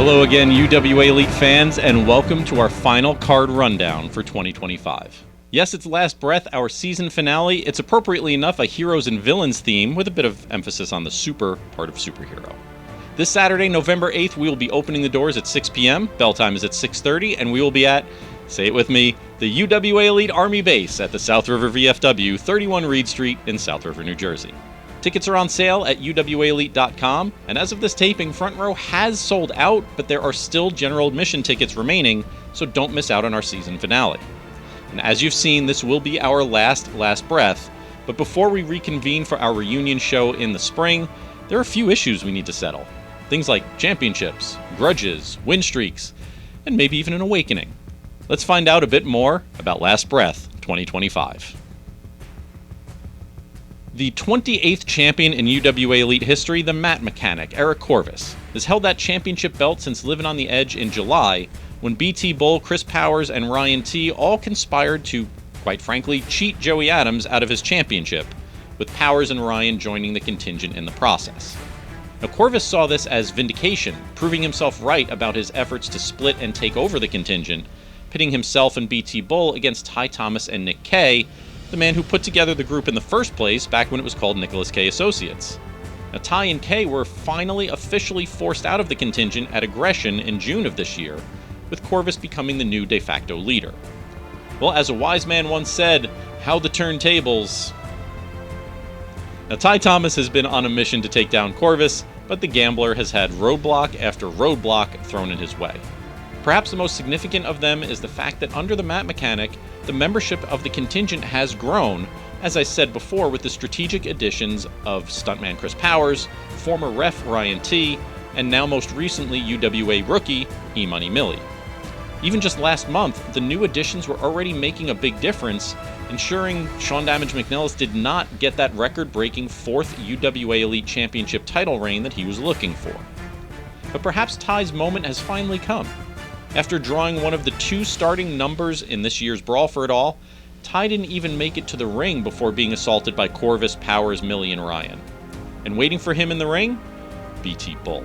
Hello again, UWA Elite fans, and welcome to our final card rundown for 2025. Yes, it's Last Breath, our season finale. It's appropriately enough a heroes and villains theme with a bit of emphasis on the super part of superhero. This Saturday, November 8th, we will be opening the doors at 6 p.m. Bell time is at 6:30, and we will be at, say it with me, the UWA Elite Army Base at the South River VFW, 31 Reid Street in South River, New Jersey. Tickets are on sale at UWAElite.com, and as of this taping, Front Row has sold out, but there are still general admission tickets remaining, so don't miss out on our season finale. And as you've seen, this will be our last Breath, but before we reconvene for our reunion show in the spring, there are a few issues we need to settle. Things like championships, grudges, win streaks, and maybe even an awakening. Let's find out a bit more about Last Breath 2025. The 28th champion in UWA Elite history, the mat mechanic, Eric Corvus, has held that championship belt since Living on the Edge in July, when BT Bull, Chris Powers, and Ryan T all conspired to, quite frankly, cheat Joey Adams out of his championship, with Powers and Ryan joining the contingent in the process. Now, Corvus saw this as vindication, proving himself right about his efforts to split and take over the contingent, pitting himself and BT Bull against Ty Thomas and Nick Kay, the man who put together the group in the first place back when it was called Nicholas K. Associates. Now, Ty and Kay were finally officially forced out of the contingent at Aggression in June of this year, with Corvus becoming the new de facto leader. Well, as a wise man once said, how the turntables. Now, Ty Thomas has been on a mission to take down Corvus, but the gambler has had roadblock after roadblock thrown in his way. Perhaps the most significant of them is the fact that under the mat mechanic, the membership of the contingent has grown, as I said before, with the strategic additions of stuntman Chris Powers, former ref Ryan T, and now most recently UWA rookie E-Money Millie. Even just last month, the new additions were already making a big difference, ensuring Sean Damage McNellis did not get that record-breaking 4th UWA Elite Championship title reign that he was looking for. But perhaps Ty's moment has finally come. After drawing one of the 2 starting numbers in this year's Brawl for It All, Ty didn't even make it to the ring before being assaulted by Corvus, Powers, Millie, and Ryan. And waiting for him in the ring? BT Bull.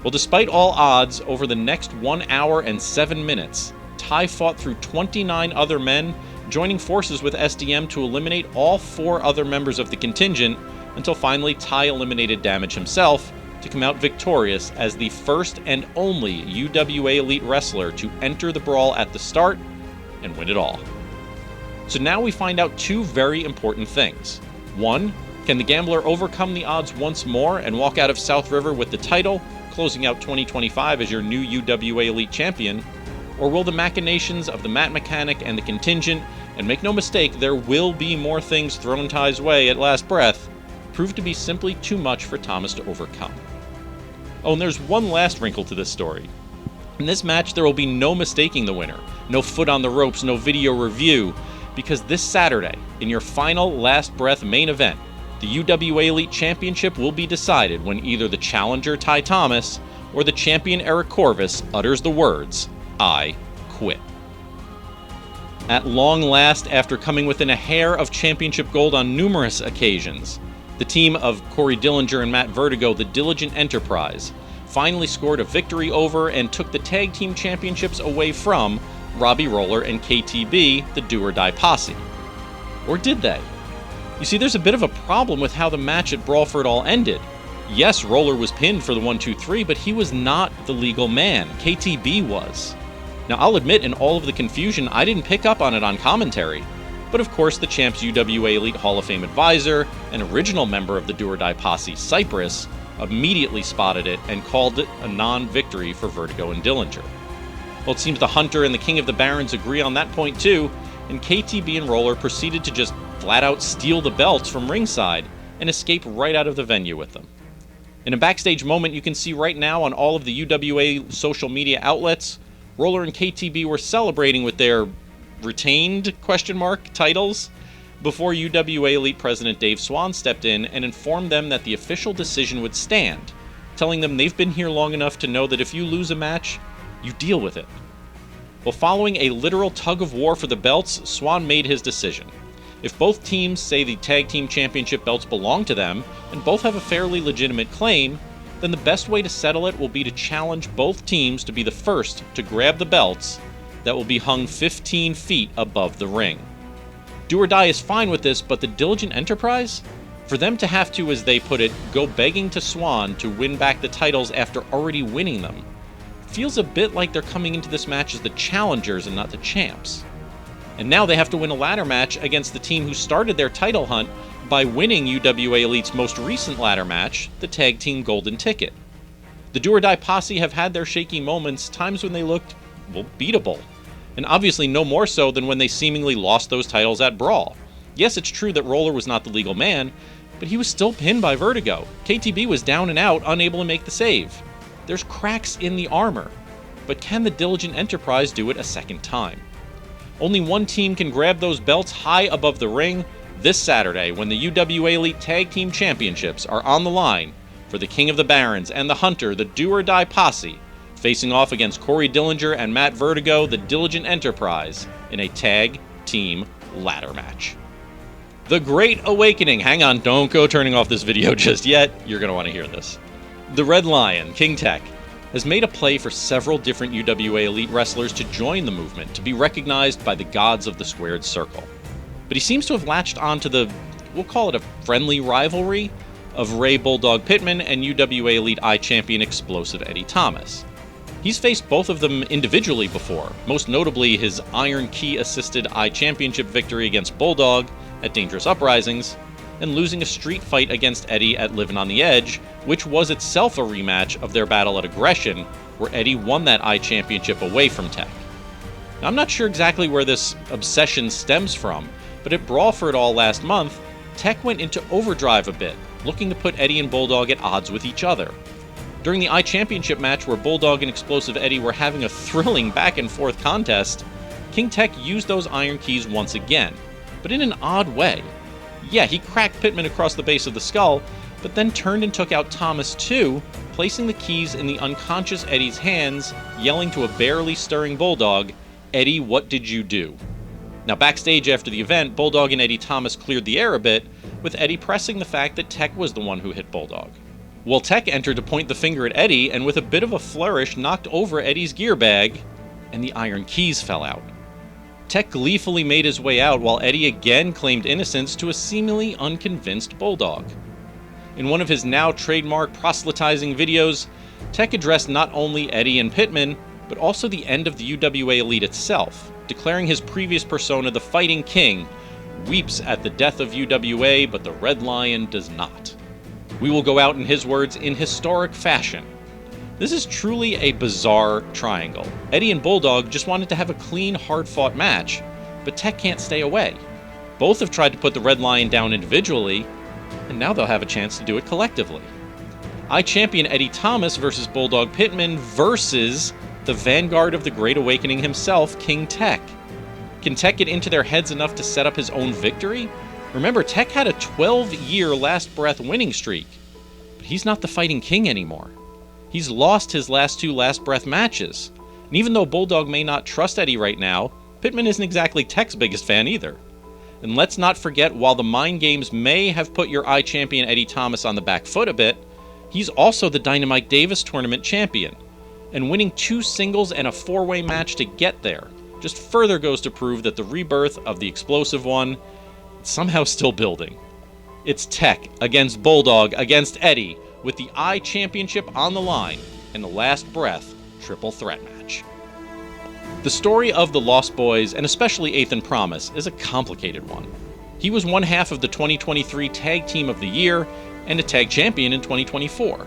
Well, despite all odds, over the next 1 hour and 7 minutes, Ty fought through 29 other men, joining forces with SDM to eliminate all 4 other members of the contingent, until finally Ty eliminated Damage himself, to come out victorious as the first and only UWA Elite wrestler to enter the brawl at the start and win it all. So now we find out 2 very important things. 1, can the gambler overcome the odds once more and walk out of South River with the title, closing out 2025 as your new UWA Elite champion? Or will the machinations of the mat mechanic and the contingent, and make no mistake, there will be more things thrown Ty's way at Last Breath, prove to be simply too much for Thomas to overcome? Oh, and there's one last wrinkle to this story. In this match, there will be no mistaking the winner, no foot on the ropes, no video review, because this Saturday, in your final Last Breath main event, the UWA Elite Championship will be decided when either the challenger Ty Thomas or the champion Eric Corvus utters the words, "I quit." At long last, after coming within a hair of championship gold on numerous occasions, the team of Corey Dillinger and Matt Vertigo, the Diligent Enterprise, finally scored a victory over and took the tag team championships away from Robbie Roller and KTB, the Do or Die Posse. Or did they? You see, there's a bit of a problem with how the match at Brawl for It All ended. Yes, Roller was pinned for the 1-2-3, but he was not the legal man. KTB was. Now, I'll admit, in all of the confusion, I didn't pick up on it on commentary. But of course, the champ's UWA Elite Hall of Fame advisor, an original member of the Do or Die Posse, Cypress, immediately spotted it and called it a non-victory for Vertigo and Dillinger. Well, it seems the Hunter and the King of the Barons agree on that point too, and KTB and Roller proceeded to just flat out steal the belts from ringside and escape right out of the venue with them. In a backstage moment you can see right now on all of the UWA social media outlets, Roller and KTB were celebrating with their retained titles before UWA Elite President Dave Swan stepped in and informed them that the official decision would stand, telling them they've been here long enough to know that if you lose a match, you deal with it. Well, following a literal tug of war for the belts, Swan made his decision. If both teams say the tag team championship belts belong to them, and both have a fairly legitimate claim, then the best way to settle it will be to challenge both teams to be the first to grab the belts that will be hung 15 feet above the ring. Do or Die is fine with this, but the Diligent Enterprise? For them to have to, as they put it, go begging to Swan to win back the titles after already winning them, feels a bit like they're coming into this match as the challengers and not the champs. And now they have to win a ladder match against the team who started their title hunt by winning UWA Elite's most recent ladder match, the Tag Team Golden Ticket. The Do or Die posse have had their shaky moments, times when they looked, well, beatable. And obviously no more so than when they seemingly lost those titles at Brawl. Yes, it's true that Roller was not the legal man, but he was still pinned by Vertigo. KTB was down and out, unable to make the save. There's cracks in the armor, but can the Diligent Enterprise do it a second time? Only one team can grab those belts high above the ring this Saturday when the UWA Elite Tag Team Championships are on the line for the King of the Barons and the Hunter, the Do or Die posse, facing off against Corey Dillinger and Matt Vertigo, the Diligent Enterprise, in a tag team ladder match. The Great Awakening. Hang on, don't go turning off this video just yet. You're going to want to hear this. The Red Lion, King Tech, has made a play for several different UWA Elite wrestlers to join the movement, to be recognized by the gods of the squared circle. But he seems to have latched onto the, we'll call it a friendly rivalry, of Ray Bulldog Pittman and UWA Elite I-Champion Explosive Eddie Thomas. He's faced both of them individually before, most notably his Iron Key-assisted I-Championship victory against Bulldog at Dangerous Uprisings, and losing a street fight against Eddie at Livin' on the Edge, which was itself a rematch of their battle at Aggression, where Eddie won that I-Championship away from Tech. Now, I'm not sure exactly where this obsession stems from, but at Brawl for It All last month, Tech went into overdrive a bit, looking to put Eddie and Bulldog at odds with each other. During the I-Championship match where Bulldog and Explosive Eddie were having a thrilling back-and-forth contest, King Tech used those Iron Keys once again, but in an odd way. Yeah, he cracked Pittman across the base of the skull, but then turned and took out Thomas too, placing the keys in the unconscious Eddie's hands, yelling to a barely stirring Bulldog, "Eddie, what did you do?" Now, backstage after the event, Bulldog and Eddie Thomas cleared the air a bit, with Eddie pressing the fact that Tech was the one who hit Bulldog. Well, Tech entered to point the finger at Eddie, and with a bit of a flourish knocked over Eddie's gear bag, and the Iron Keys fell out. Tech gleefully made his way out while Eddie again claimed innocence to a seemingly unconvinced Bulldog. In one of his now trademark proselytizing videos, Tech addressed not only Eddie and Pittman, but also the end of the UWA Elite itself, declaring his previous persona, the Fighting King, weeps at the death of UWA, but the Red Lion does not. We will go out, in his words, in historic fashion. This is truly a bizarre triangle. Eddie and Bulldog just wanted to have a clean, hard-fought match, but Tech can't stay away. Both have tried to put the Red Lion down individually, and now they'll have a chance to do it collectively. I-Champion Eddie Thomas versus Bulldog Pittman versus the vanguard of the Great Awakening himself, King Tech. Can Tech get into their heads enough to set up his own victory? Remember, Tech had a 12-year Last Breath winning streak, but he's not the Fighting King anymore. He's lost his last two Last Breath matches, and even though Bulldog may not trust Eddie right now, Pittman isn't exactly Tech's biggest fan either. And let's not forget, while the mind games may have put your I-Champion Eddie Thomas on the back foot a bit, he's also the Dynamite Davis Tournament champion, and winning 2 singles and a 4-way match to get there just further goes to prove that the rebirth of the Explosive One is somehow still building. It's Tech against Bulldog against Eddie, with the I-Championship on the line in the Last Breath triple threat match. The story of the Lost Boys, and especially Eighth and Promise, is a complicated one. He was one half of the 2023 Tag Team of the Year and a Tag Champion in 2024.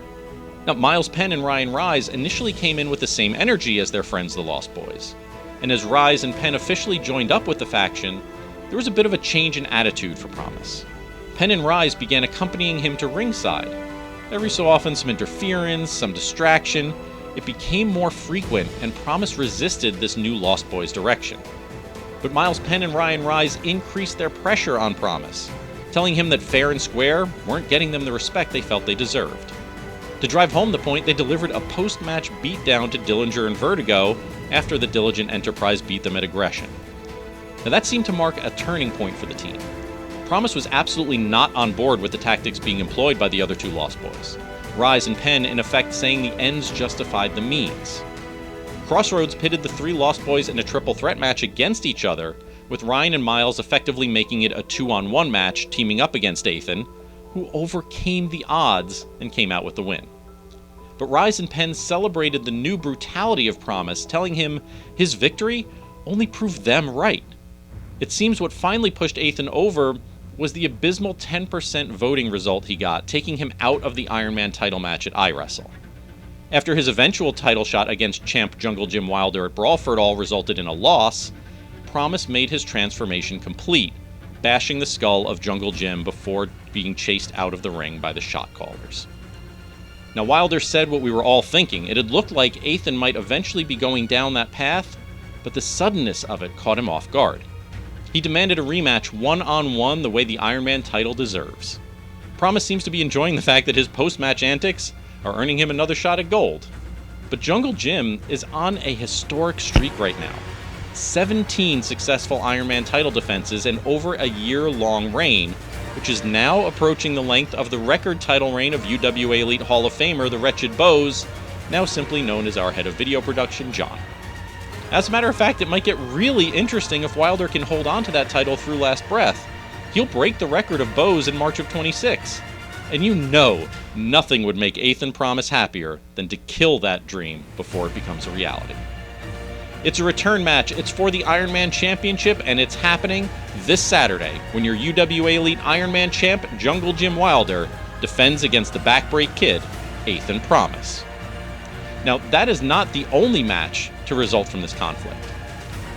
Now, Miles Penn and Ryan Rise initially came in with the same energy as their friends the Lost Boys, and as Rise and Penn officially joined up with the faction, there was a bit of a change in attitude for Promise. Penn and Rise began accompanying him to ringside. Every so often, some interference, some distraction. It became more frequent, and Promise resisted this new Lost Boys direction. But Miles Penn and Ryan Rise increased their pressure on Promise, telling him that fair and square weren't getting them the respect they felt they deserved. To drive home the point, they delivered a post-match beatdown to Dillinger and Vertigo after the Diligent Enterprise beat them at Aggression. Now that seemed to mark a turning point for the team. Promise was absolutely not on board with the tactics being employed by the other two Lost Boys. Rise and Penn in effect saying the ends justified the means. Crossroads pitted the three Lost Boys in a triple threat match against each other, with Ryan and Miles effectively making it a 2-on-1 match, teaming up against Ethan, who overcame the odds and came out with the win. But Rise and Penn celebrated the new brutality of Promise, telling him his victory only proved them right. It seems what finally pushed Ethan over was the abysmal 10% voting result he got, taking him out of the Iron Man title match at iWrestle. After his eventual title shot against champ Jungle Jim Wilder at Brawl for It All resulted in a loss, Promise made his transformation complete, bashing the skull of Jungle Jim before being chased out of the ring by the shot callers. Now, Wilder said what we were all thinking. It had looked like Ethan might eventually be going down that path, but the suddenness of it caught him off guard. He demanded a rematch one-on-one the way the Iron Man title deserves. Promise seems to be enjoying the fact that his post-match antics are earning him another shot at gold. But Jungle Jim is on a historic streak right now. 17 successful Iron Man title defenses and over a year-long reign, which is now approaching the length of the record title reign of UWA Elite Hall of Famer, the Wretched Bows, now simply known as our head of video production, John. As a matter of fact, it might get really interesting if Wilder can hold on to that title through Last Breath. He'll break the record of Bows in March of 26. And you know nothing would make Ethan Promise happier than to kill that dream before it becomes a reality. It's a return match. It's for the Iron Man Championship, and it's happening this Saturday when your UWA Elite Iron Man champ, Jungle Jim Wilder, defends against the Backbreak Kid, Ethan Promise. Now, that is not the only match to result from this conflict.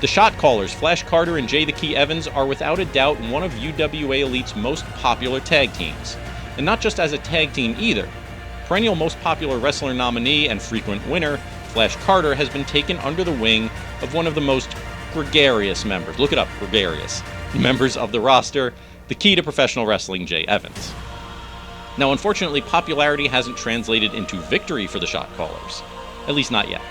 The shot callers, Flash Carter and Jay the Key Evans, are without a doubt one of UWA Elite's most popular tag teams. And not just as a tag team either. Perennial most popular wrestler nominee and frequent winner, Flash Carter, has been taken under the wing of one of the most gregarious members, look it up, gregarious, members of the roster, the key to professional wrestling, Jay Evans. Now, unfortunately, popularity hasn't translated into victory for the shot callers. At least not yet.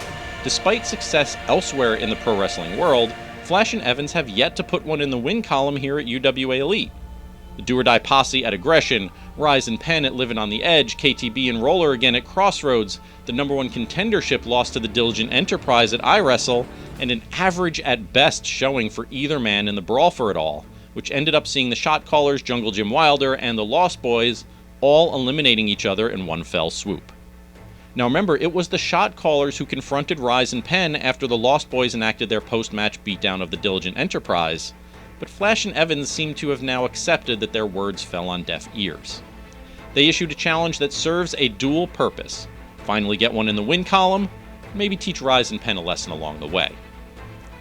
Despite success elsewhere in the pro wrestling world, Flash and Evans have yet to put one in the win column here at UWA Elite. The Do or Die Posse at Aggression, Rise and Penn at Livin' on the Edge, KTB and Roller again at Crossroads, the #1 contendership lost to the Diligent Enterprise at iWrestle, and an average at best showing for either man in the Brawl for It All, which ended up seeing the shot callers, Jungle Jim Wilder, and the Lost Boys all eliminating each other in one fell swoop. Now remember, it was the shot callers who confronted Rise and Penn after the Lost Boys enacted their post-match beatdown of the Diligent Enterprise, but Flash and Evans seem to have now accepted that their words fell on deaf ears. They issued a challenge that serves a dual purpose: finally get one in the win column, maybe teach Rise and Penn a lesson along the way.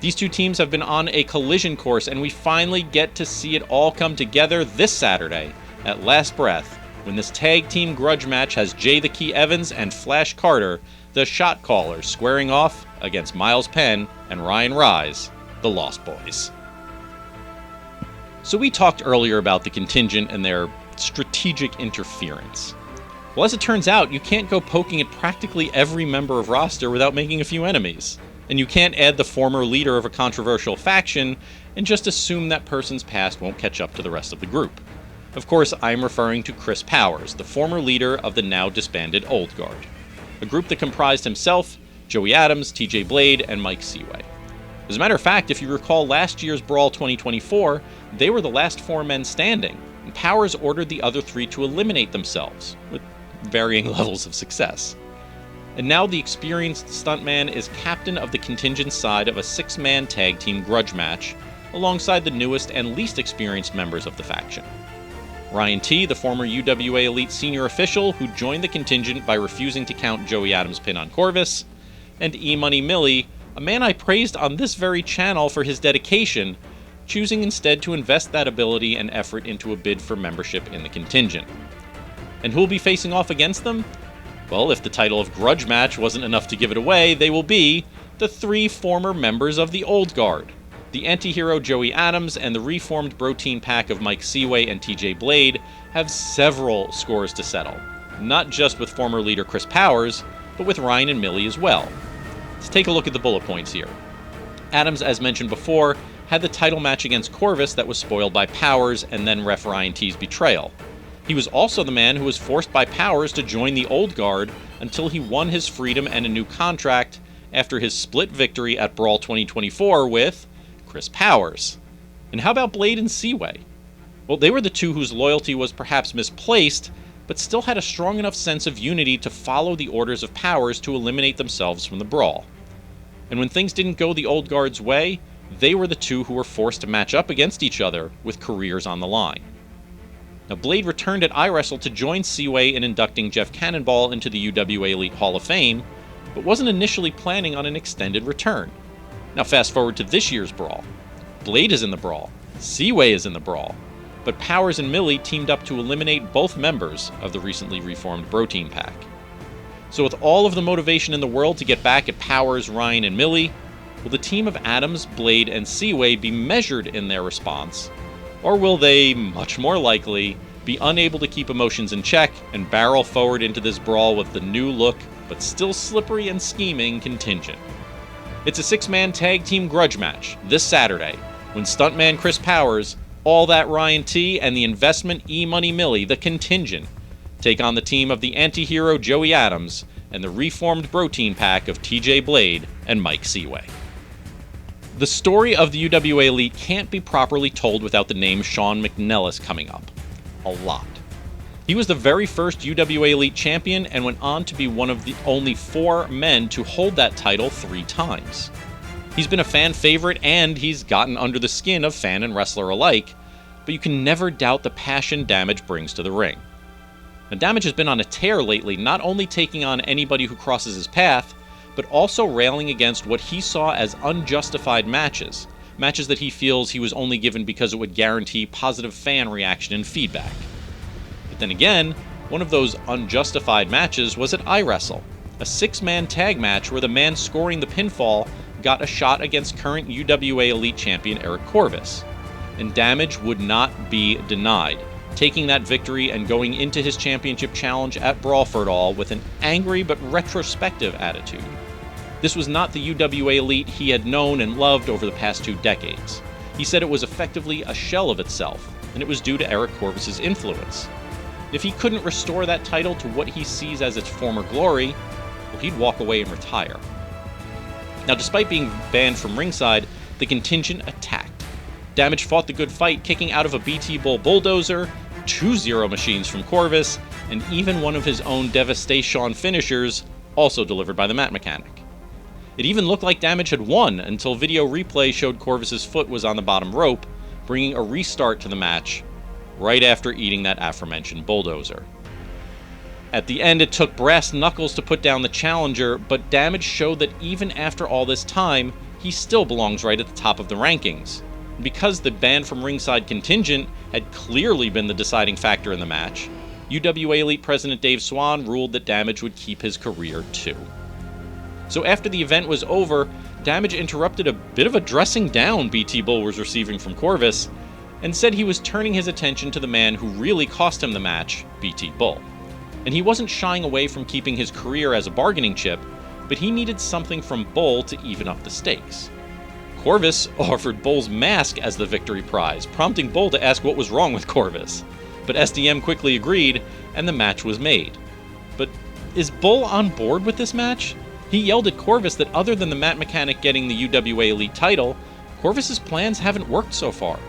These two teams have been on a collision course, and we finally get to see it all come together this Saturday at Last Breath, when this tag team grudge match has Jay the Key Evans and Flash Carter, the shot callers, squaring off against Miles Penn and Ryan Rise, the Lost Boys. So we talked earlier about the contingent and their strategic interference. Well, as it turns out, you can't go poking at practically every member of roster without making a few enemies. And you can't add the former leader of a controversial faction and just assume that person's past won't catch up to the rest of the group. Of course, I'm referring to Chris Powers, the former leader of the now disbanded Old Guard, a group that comprised himself, Joey Adams, TJ Blade, and Mike Seaway. As a matter of fact, if you recall last year's Brawl 2024, they were the last four men standing, and Powers ordered the other three to eliminate themselves, with varying levels of success. And now the experienced stuntman is captain of the contingent side of a six-man tag team grudge match, alongside the newest and least experienced members of the faction. Ryan T., the former UWA Elite senior official who joined the contingent by refusing to count Joey Adams' pin on Corvus, and E-Money Millie, a man I praised on this very channel for his dedication, choosing instead to invest that ability and effort into a bid for membership in the contingent. And who'll be facing off against them? Well, if the title of Grudge Match wasn't enough to give it away, they will be the three former members of the Old Guard. The anti-hero Joey Adams and the reformed bro team pack of Mike Seaway and TJ Blade have several scores to settle, not just with former leader Chris Powers, but with Ryan and Millie as well. Let's take a look at the bullet points here. Adams, as mentioned before, had the title match against Corvus that was spoiled by Powers and then ref Ryan T's betrayal. He was also the man who was forced by Powers to join the Old Guard until he won his freedom and a new contract after his split victory at Brawl 2024 with Chris Powers. And how about Blade and Seaway? Well, they were the two whose loyalty was perhaps misplaced, but still had a strong enough sense of unity to follow the orders of Powers to eliminate themselves from the brawl. And when things didn't go the Old Guard's way, they were the two who were forced to match up against each other with careers on the line. Now, Blade returned at iWrestle to join Seaway in inducting Jeff Cannonball into the UWA Elite Hall of Fame, but wasn't initially planning on an extended return. Now fast forward to this year's brawl. Blade is in the brawl, Seaway is in the brawl, but Powers and Millie teamed up to eliminate both members of the recently reformed Bro Team pack. So with all of the motivation in the world to get back at Powers, Ryan, and Millie, will the team of Adams, Blade, and Seaway be measured in their response? Or will they, much more likely, be unable to keep emotions in check and barrel forward into this brawl with the new look, but still slippery and scheming contingent? It's a six-man tag team grudge match this Saturday, when stuntman Chris Powers, All That Ryan T, and the investment E-Money Millie, the contingent, take on the team of the anti-hero Joey Adams and the reformed Bro Team pack of TJ Blade and Mike Seaway. The story of the UWA Elite can't be properly told without the name Sean McNellis coming up. A lot. He was the very first UWA Elite champion and went on to be one of the only 4 men to hold that title 3 times. He's been a fan favorite and he's gotten under the skin of fan and wrestler alike, but you can never doubt the passion Damage brings to the ring. Now, Damage has been on a tear lately, not only taking on anybody who crosses his path, but also railing against what he saw as unjustified matches that he feels he was only given because it would guarantee positive fan reaction and feedback. But then again, one of those unjustified matches was at iWrestle, a 6-man tag match where the man scoring the pinfall got a shot against current UWA Elite champion Eric Corvus, and Damage would not be denied, taking that victory and going into his championship challenge at Brawl for It All with an angry but retrospective attitude. This was not the UWA Elite he had known and loved over the past 2 decades. He said it was effectively a shell of itself, and it was due to Eric Corvus' influence. If he couldn't restore that title to what he sees as its former glory, well, he'd walk away and retire. Now, despite being banned from ringside, the contingent attacked. Damage fought the good fight, kicking out of a BT Bull bulldozer, 2 Zero Machines from Corvus, and even one of his own Devastation finishers, also delivered by the Mat Mechanic. It even looked like Damage had won until video replay showed Corvus' foot was on the bottom rope, bringing a restart to the match right after eating that aforementioned bulldozer. At the end, it took brass knuckles to put down the challenger, but Damage showed that even after all this time, he still belongs right at the top of the rankings. And because the ban from ringside contingent had clearly been the deciding factor in the match, UWA Elite President Dave Swan ruled that Damage would keep his career too. So after the event was over, Damage interrupted a bit of a dressing down BT Bull was receiving from Corvus, and said he was turning his attention to the man who really cost him the match, BT Bull. And he wasn't shying away from keeping his career as a bargaining chip, but he needed something from Bull to even up the stakes. Corvus offered Bull's mask as the victory prize, prompting Bull to ask what was wrong with Corvus. But SDM quickly agreed, and the match was made. But is Bull on board with this match? He yelled at Corvus that other than the Mat Mechanic getting the UWA Elite title, Corvus' plans haven't worked so far.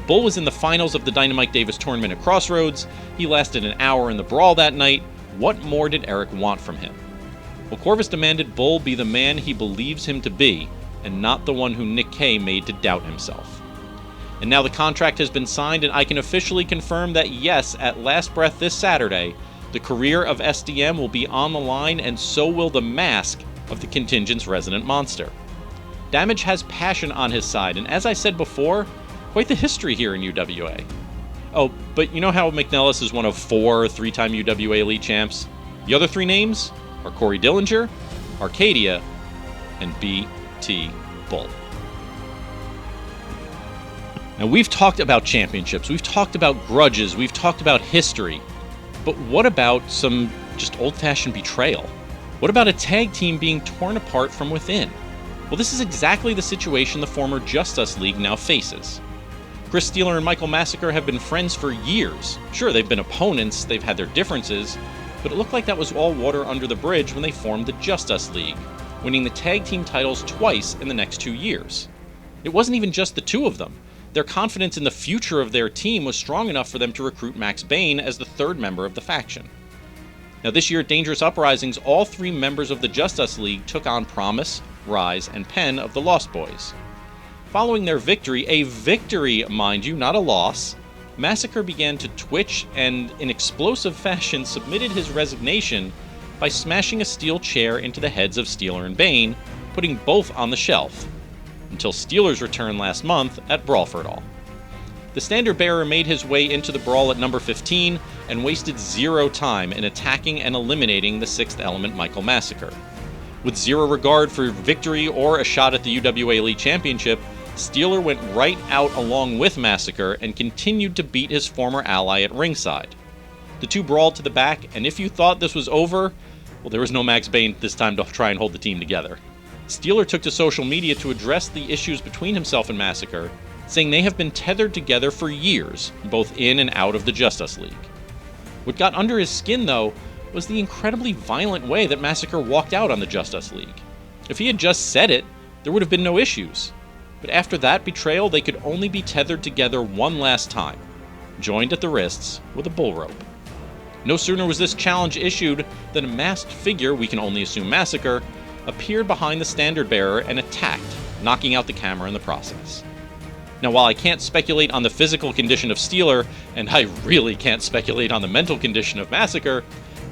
Bull was in the finals of the Dynamite Davis tournament at Crossroads, he lasted an hour in the brawl that night. What more did Eric want from him? Well, Corvus demanded Bull be the man he believes him to be, and not the one who Nick Kay made to doubt himself. And now the contract has been signed, and I can officially confirm that yes, at Last Breath this Saturday, the career of SDM will be on the line, and so will the mask of the contingent's resident monster. Damage has passion on his side, and as I said before, quite the history here in UWA. Oh, but you know how McNellis is one of 4 3-time UWA Elite champs? The other 3 names are Corey Dillinger, Arcadia, and BT Bull. Now, we've talked about championships, we've talked about grudges, we've talked about history, but what about some just old-fashioned betrayal? What about a tag team being torn apart from within? Well, this is exactly the situation the former Just Us League now faces. Chris Steeler and Michael Massacre have been friends for years. Sure, they've been opponents, they've had their differences, but it looked like that was all water under the bridge when they formed the Just Us League, winning the tag team titles twice in the next 2 years. It wasn't even just the two of them. Their confidence in the future of their team was strong enough for them to recruit Max Bane as the third member of the faction. Now this year at Dangerous Uprisings, all 3 members of the Just Us League took on Promise, Rise, and Penn of the Lost Boys. Following their victory, a victory, mind you, not a loss, Massacre began to twitch and, in explosive fashion, submitted his resignation by smashing a steel chair into the heads of Steeler and Bane, putting both on the shelf, until Steeler's return last month at Brawl for It All. The standard bearer made his way into the brawl at number 15 and wasted 0 time in attacking and eliminating the 6th element Michael Massacre. With 0 regard for victory or a shot at the UWA Elite Championship, Steeler went right out along with Massacre and continued to beat his former ally at ringside. The two brawled to the back, and if you thought this was over, well, there was no Max Bane this time to try and hold the team together. Steeler took to social media to address the issues between himself and Massacre, saying they have been tethered together for years, both in and out of the Just Us League. What got under his skin, though, was the incredibly violent way that Massacre walked out on the Just Us League. If he had just said it, there would have been no issues. But after that betrayal, they could only be tethered together one last time, joined at the wrists with a bull rope. No sooner was this challenge issued than a masked figure, we can only assume Massacre, appeared behind the standard bearer and attacked, knocking out the camera in the process. Now, while I can't speculate on the physical condition of Steeler, and I really can't speculate on the mental condition of Massacre,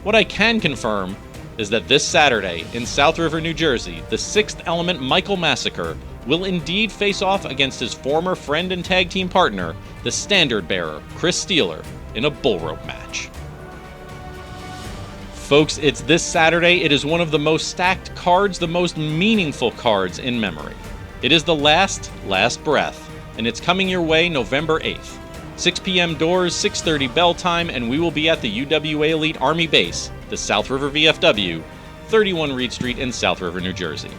what I can confirm is that this Saturday in South River, New Jersey, the 6th element Michael Massacre will indeed face off against his former friend and tag team partner, the standard bearer, Chris Steeler, in a bull rope match. Folks, it's this Saturday. It is one of the most stacked cards, the most meaningful cards in memory. It is the Last Breath, and it's coming your way November 8th. 6 p.m. doors, 6:30 bell time, and we will be at the UWA Elite Army Base, the South River VFW, 31 Reid Street in South River, New Jersey.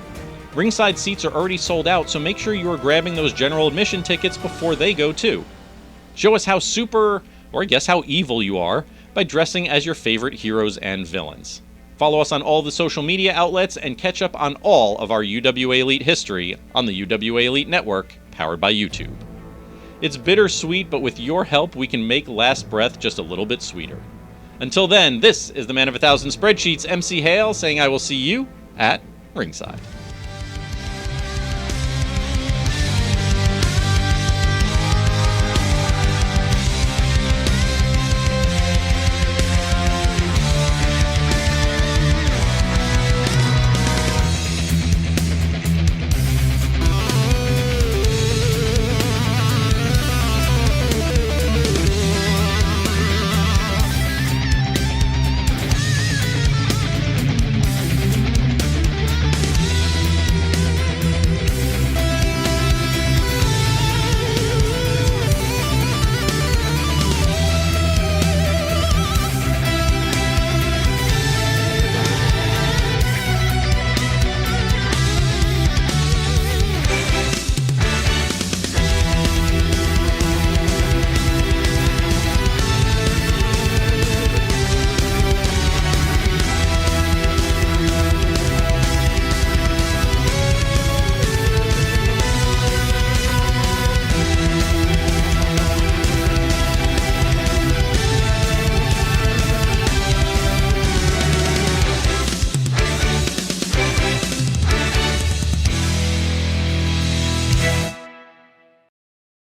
Ringside seats are already sold out, so make sure you are grabbing those general admission tickets before they go too. Show us how super, or I guess how evil you are, by dressing as your favorite heroes and villains. Follow us on all the social media outlets and catch up on all of our UWA Elite history on the UWA Elite Network, powered by YouTube. It's bittersweet, but with your help, we can make Last Breath just a little bit sweeter. Until then, this is the Man of 1,000 Spreadsheets, MC Hale, saying I will see you at ringside.